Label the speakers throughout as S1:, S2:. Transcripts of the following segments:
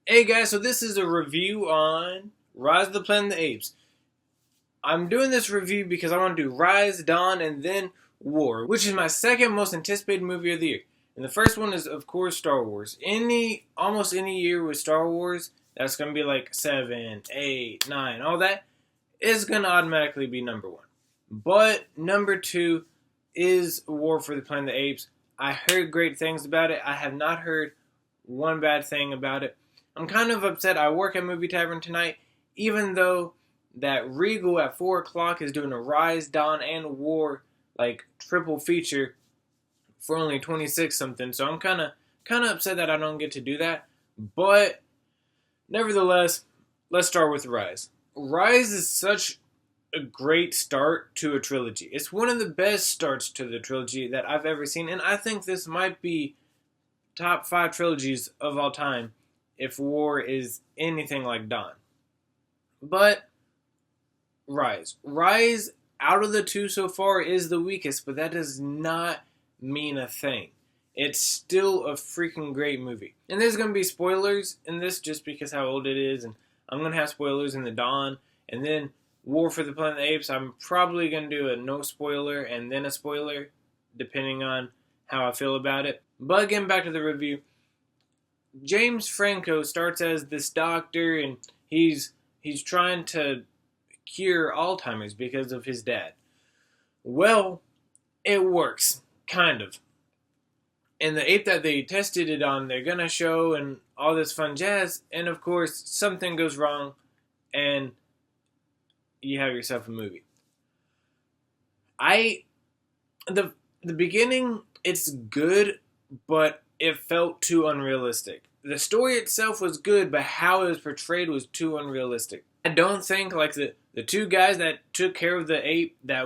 S1: Hey guys, so this is a review on Rise of the Planet of the Apes. I'm doing this review because I want to do Rise, Dawn, and then War, which is my second most anticipated movie of the year. And the first one is, of course, Star Wars. Almost any year with Star Wars, that's going to be like 7, 8, 9, all that, is going to automatically be number one. But number two is War for the Planet of the Apes. I heard great things about it. I have not heard one bad thing about it. I'm kind of upset. I work at Movie Tavern tonight, even though that Regal at 4 o'clock is doing a Rise, Dawn, and War like triple feature for only 26 something. So I'm kind of upset that I don't get to do that. But nevertheless, let's start with Rise. Rise is such a great start to a trilogy. It's one of the best starts to the trilogy that I've ever seen, and I think this might be top 5 trilogies of all time if War is anything like Dawn. But Rise out of the two so far is the weakest, but that does not mean a thing. It's still a freaking great movie. And there's going to be spoilers in this just because how old it is, and I'm going to have spoilers in the Dawn, and then War for the Planet of the Apes, I'm probably going to do a no spoiler and then a spoiler, depending on how I feel about it. But getting back to the review, James Franco starts as this doctor, and he's trying to cure Alzheimer's because of his dad. Well, it works, kind of. And the ape that they tested it on, they're gonna show and all this fun jazz, and of course something goes wrong, and you have yourself a movie. I the beginning, it's good, but it felt too unrealistic. The story itself was good, but how it was portrayed was too unrealistic. I don't think like the two guys that took care of the ape that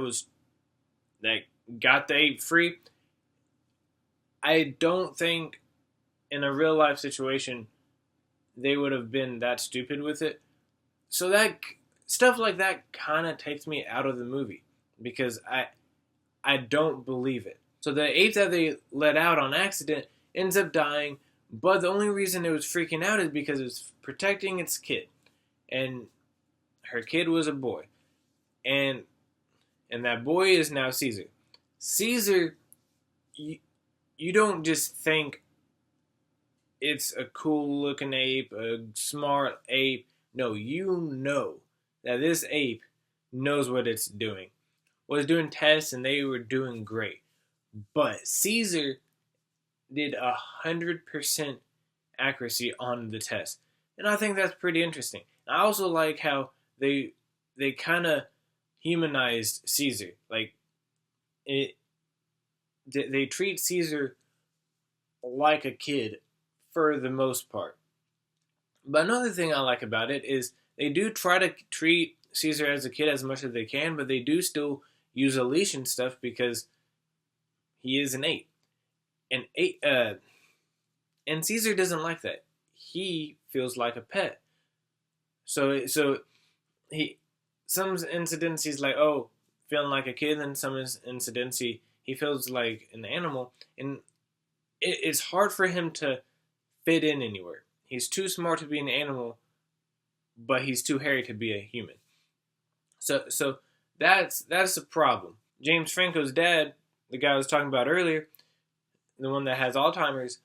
S1: got the ape free. I don't think in a real life situation they would have been that stupid with it. So that stuff like that kind of takes me out of the movie because I don't believe it. So the ape that they let out on accident ends up dying, but the only reason it was freaking out is because it was protecting its kid. And her kid was a boy. And that boy is now Caesar. Caesar, you don't just think it's a cool looking ape, a smart ape. No, you know that this ape knows what it's doing. Was doing tests and they were doing great. But Caesar did 100% accuracy on the test. And I think that's pretty interesting. I also like how they kind of humanized Caesar. Like they treat Caesar like a kid for the most part. But another thing I like about it is they do try to treat Caesar as a kid as much as they can, but they do still use a leash and stuff because he is an ape. And and Caesar doesn't like that. He feels like a pet. So he some incidents he's like, oh, feeling like a kid, and some incidents he feels like an animal, and it's hard for him to fit in anywhere. He's too smart to be an animal, but he's too hairy to be a human. So that's a problem. James Franco's dad, the guy I was talking about earlier, the one that has Alzheimer's,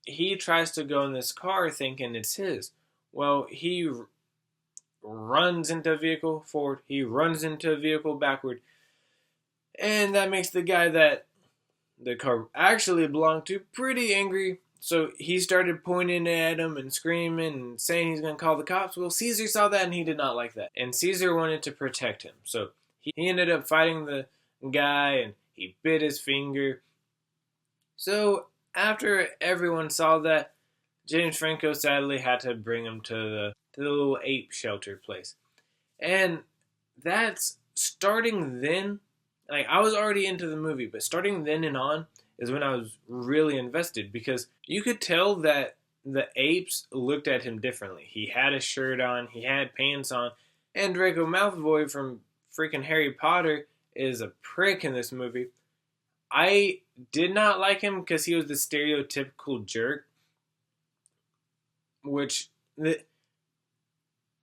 S1: he tries to go in this car thinking it's his. Well, he runs into a vehicle forward, he runs into a vehicle backward, and that makes the guy that the car actually belonged to pretty angry. So he started pointing at him and screaming and saying he's going to call the cops. Well, Caesar saw that and he did not like that. And Caesar wanted to protect him. So he ended up fighting the guy and he bit his finger. So after everyone saw that, James Franco sadly had to bring him to the little ape shelter place. And that's starting then. Like, I was already into the movie, but starting then and on is when I was really invested because you could tell that the apes looked at him differently. He had a shirt on, he had pants on, and Draco Malfoy from freaking Harry Potter is a prick in this movie. I did not like him because he was the stereotypical jerk, which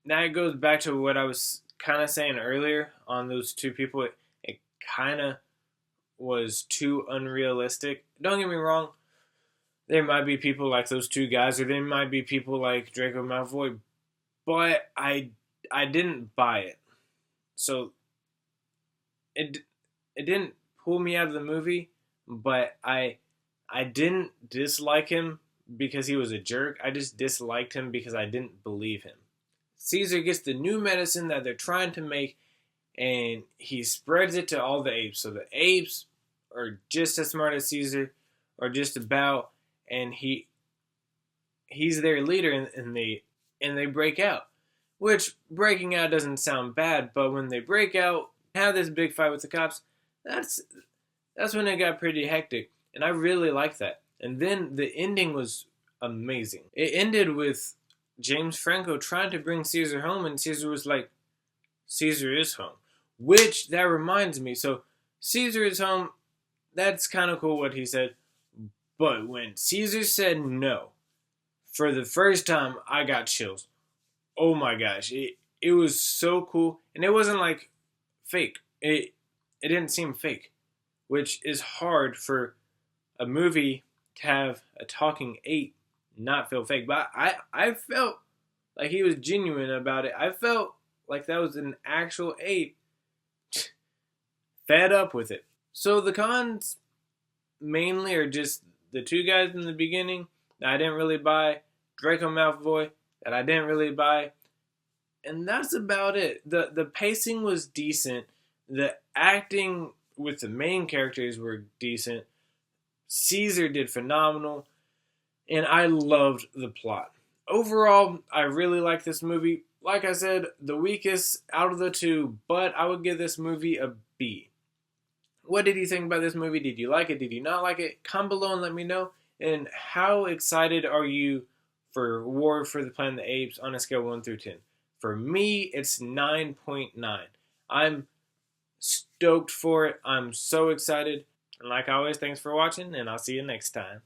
S1: now it goes back to what I was kind of saying earlier on those two people. It kind of was too unrealistic. Don't get me wrong. There might be people like those two guys, or there might be people like Draco Malfoy, but I didn't buy it. So it didn't pull me out of the movie, but I didn't dislike him because he was a jerk. I just disliked him because I didn't believe him. Caesar gets the new medicine that they're trying to make, and he spreads it to all the apes. So the apes are just as smart as Caesar, or just about, and he's their leader, and they break out. Which, breaking out doesn't sound bad, but when they break out, have this big fight with the cops, that's when it got pretty hectic, and I really liked that. And then the ending was amazing. It ended with James Franco trying to bring Caesar home, and Caesar was like, Caesar is home. Which, that reminds me, so Caesar is home, that's kind of cool what he said, but when Caesar said no, for the first time, I got chills. Oh my gosh, it was so cool, and it wasn't like fake. It didn't seem fake, which is hard for a movie to have a talking ape not feel fake. But I felt like he was genuine about it. I felt like that was an actual ape fed up with it. So the cons mainly are just the two guys in the beginning that I didn't really buy, Draco Malfoy that I didn't really buy, and that's about it. The pacing was decent. The acting with the main characters were decent. Caesar did phenomenal, and I loved the plot. Overall, I really like this movie. Like I said, the weakest out of the two, but I would give this movie a B. What did you think about this movie? Did you like it? Did you not like it? Comment below and let me know. And how excited are you for War for the Planet of the Apes on a scale of 1 through 10? For me, it's 9.9. I'm stoked for it. I'm so excited. And like always, thanks for watching, and I'll see you next time.